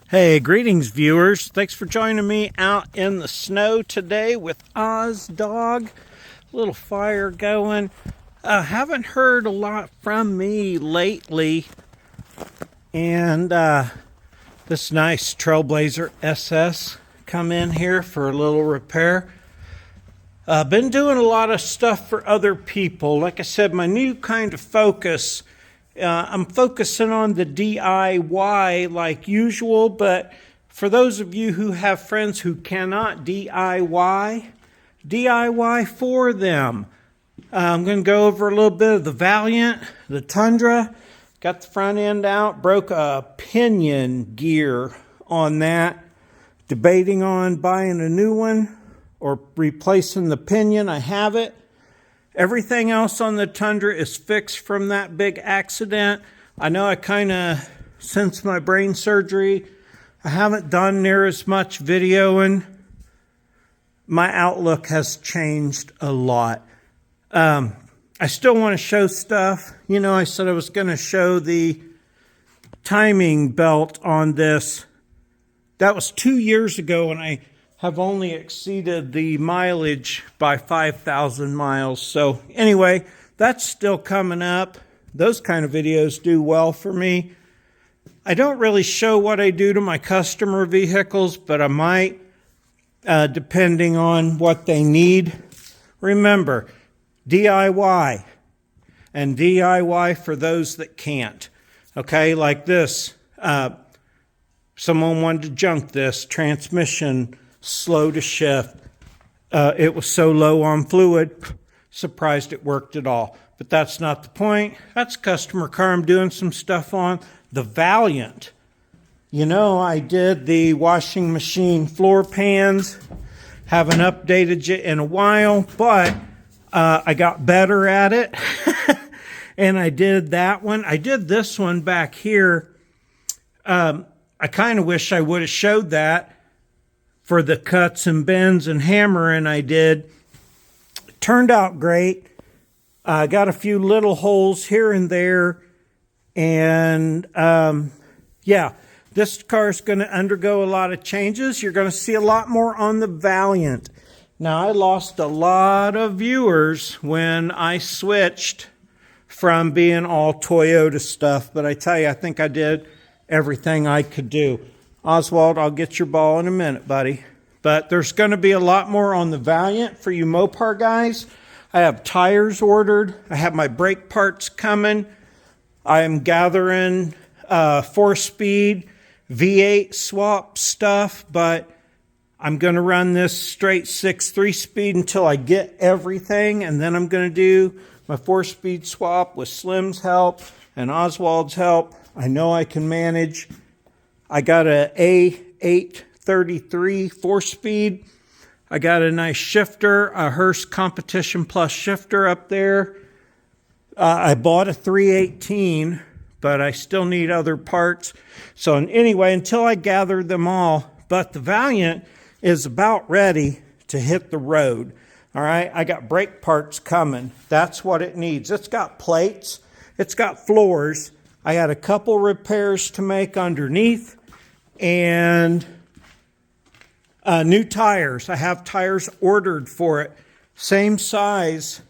Hey, greetings viewers. Thanks for joining me out in the snow today with Oz Dog. Little fire going. Haven't heard a lot from me lately. And this nice Trailblazer SS come in here for a little repair. Been doing a lot of stuff for other people. Like I said, my new kind of focus, I'm focusing on the DIY like usual, but for those of you who have friends who cannot DIY for them. I'm going to go over a little bit of the Valiant, the Tundra. Got the front end out, broke a pinion gear on that. Debating on buying a new one or replacing the pinion. I have it. Everything else on the Tundra is fixed from that big accident. I know I kind of, since my brain surgery, I haven't done near as much videoing. My outlook has changed a lot. I still want to show stuff. You know, I said I was going to show the timing belt on this. That was 2 years ago, and I have only exceeded the mileage by 5,000 miles. So anyway, that's still coming up. Those kind of videos do well for me. I don't really show what I do to my customer vehicles, but I might, depending on what they need. Remember, DIY, and DIY for those that can't. Okay, like this. Someone wanted to junk this transmission, slow to shift. It was so low on fluid, surprised it worked at all. But that's not the point. That's a customer car I'm doing some stuff on. The Valiant. You know, I did the washing machine floor pans. Haven't updated it in a while, but I got better at it. And I did that one. I did this one back here. I kind of wish I would have showed that for the cuts and bends and hammering I did. It turned out great. I got a few little holes here and there. And yeah, this car is going to undergo a lot of changes. You're going to see a lot more on the Valiant. Now, I lost a lot of viewers when I switched from being all Toyota stuff. But I tell you, I think I did everything I could do. Oswald, I'll get your ball in a minute, buddy. But there's going to be a lot more on the Valiant for you Mopar guys. I have tires ordered. I have my brake parts coming. I am gathering 4-speed V8 swap stuff, but I'm going to run this straight 6 3-speed until I get everything, and then I'm going to do my 4-speed swap with Slim's help and Oswald's help. I know I can manage. I got a A833 4-speed. I got a nice shifter, a Hurst Competition Plus shifter up there. I bought a 318, but I still need other parts. So anyway, until I gather them all, but the Valiant is about ready to hit the road. All right, I got brake parts coming. That's what it needs. It's got plates. It's got floors. I got a couple repairs to make underneath and new tires. I have tires ordered for it. Same size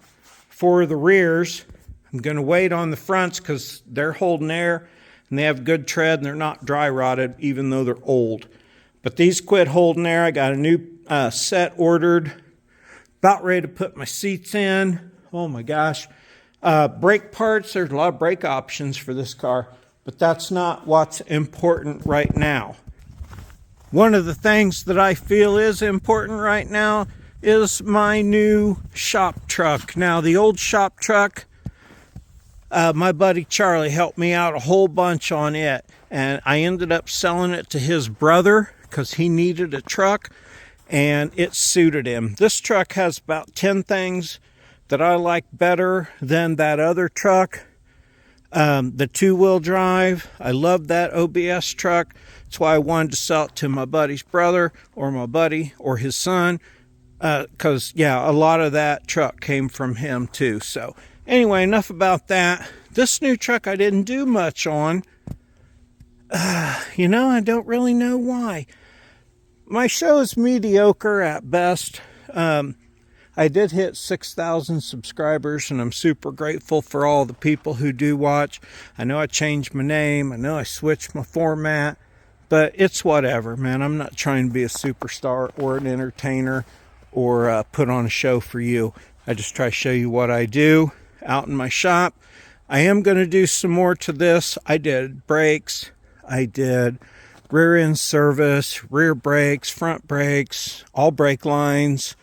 for the rears. I'm going to wait on the fronts because they're holding air and they have good tread and they're not dry rotted even though they're old. But these quit holding air. I got a new set ordered. About ready to put my seats in. Oh my gosh. Brake parts, there's a lot of brake options for this car, but that's not what's important right now. One of the things that I feel is important right now is my new shop truck. Now, the old shop truck, my buddy Charlie helped me out a whole bunch on it, and I ended up selling it to his brother because he needed a truck, and it suited him. This truck has about 10 things that I like better than that other truck. The 2-wheel drive, I love that OBS truck. That's why I wanted to sell it to my buddy's brother or my buddy or his son. Because, yeah, a lot of that truck came from him too. So anyway, enough about that. This new truck I didn't do much on. You know, I don't really know why. My show is mediocre at best. I did hit 6,000 subscribers, and I'm super grateful for all the people who do watch. I know I changed my name. I know I switched my format, but it's whatever, man. I'm not trying to be a superstar or an entertainer or put on a show for you. I just try to show you what I do out in my shop. I am going to do some more to this. I did brakes. I did rear end service, rear brakes, front brakes, all brake lines.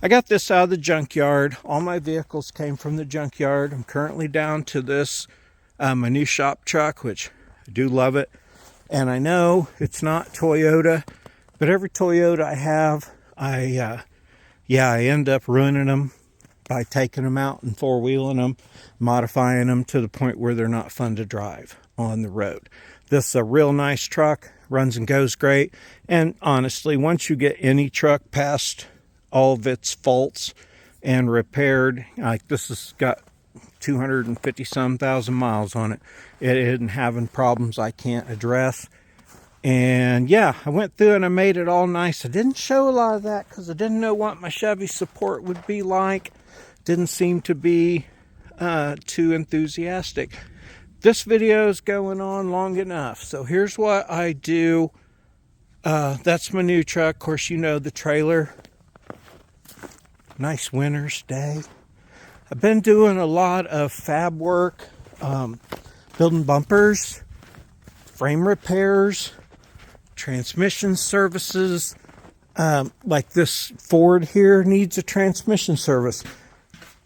I got this out of the junkyard. All my vehicles came from the junkyard. I'm currently down to this, my new shop truck, which I do love it. And I know it's not Toyota, but every Toyota I have, I end up ruining them by taking them out and four-wheeling them, modifying them to the point where they're not fun to drive on the road. This is a real nice truck, runs and goes great. And honestly, once you get any truck past all of its faults and repaired, like this has got 250 some thousand miles on it. It isn't having problems I can't address. And yeah, I went through and I made it all nice. I didn't show a lot of that because I didn't know what my Chevy support would be like. Didn't seem to be too enthusiastic. This video is going on long enough. So here's what I do. That's my new truck. Of course, you know the trailer. Nice winter's day. I've been doing a lot of fab work, building bumpers, frame repairs, transmission services. Like this Ford here needs a transmission service.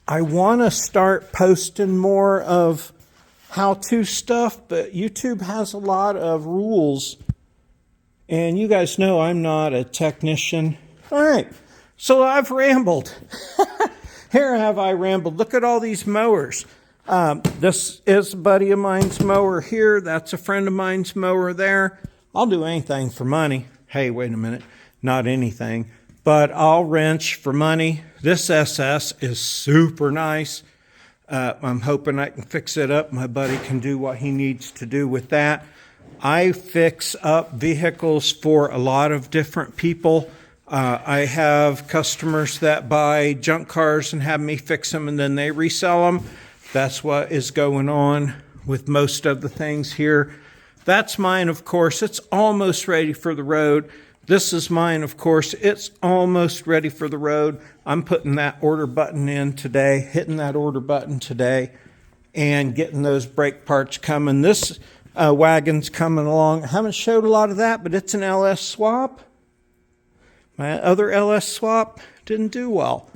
I want to start posting more of how-to stuff, but YouTube has a lot of rules. And you guys know I'm not a technician. All right, so I've rambled. Here have I rambled. Look at all these mowers. This is a buddy of mine's mower here. That's a friend of mine's mower there. I'll do anything for money. Hey, wait a minute. Not anything. But I'll wrench for money. This SS is super nice. I'm hoping I can fix it up. My buddy can do what he needs to do with that. I fix up vehicles for a lot of different people. I have customers that buy junk cars and have me fix them and then they resell them. That's what is going on with most of the things here. That's mine, of course. It's almost ready for the road. This is mine, of course. It's almost ready for the road. I'm putting that order button in today, hitting that order button today, and getting those brake parts coming. This wagon's coming along. I haven't showed a lot of that, but it's an LS swap. My other LS swap didn't do well.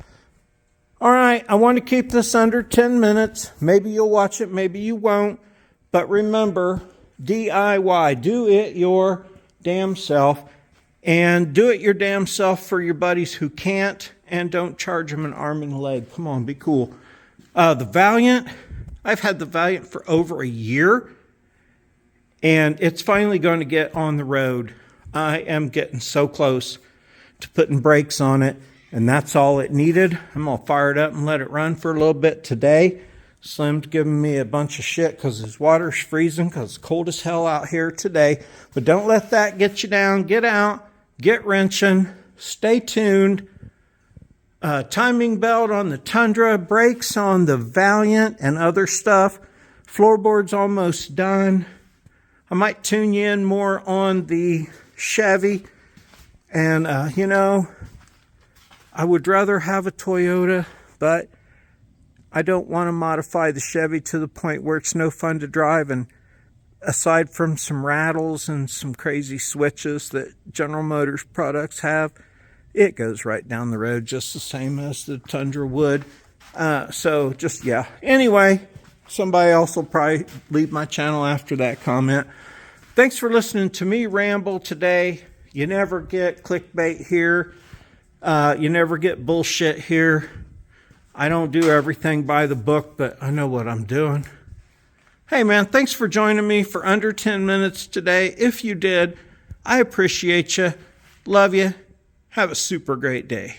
All right, I want to keep this under 10 minutes. Maybe you'll watch it, maybe you won't. But remember, DIY, do it your damn self. And do it your damn self for your buddies who can't, and don't charge them an arm and a leg. Come on, be cool. The Valiant, I've had the Valiant for over a year, and it's finally going to get on the road. I am getting so close to putting brakes on it, and that's all it needed. I'm going to fire it up and let it run for a little bit today. Slim's giving me a bunch of shit because his water's freezing because it's cold as hell out here today. But don't let that get you down. Get out. Get wrenching, stay tuned. Timing belt on the Tundra, brakes on the Valiant and other stuff. Floorboard's almost done. I might tune you in more on the Chevy. And, you know, I would rather have a Toyota, but I don't want to modify the Chevy to the point where it's no fun to drive. And aside from some rattles and some crazy switches that General Motors products have, it goes right down the road just the same as the Tundra would. So just, yeah. Anyway, somebody else will probably leave my channel after that comment. Thanks for listening to me ramble today. You never get clickbait here. You never get bullshit here. I don't do everything by the book, but I know what I'm doing. Hey man, thanks for joining me for under 10 minutes today. If you did, I appreciate you. Love you. Have a super great day.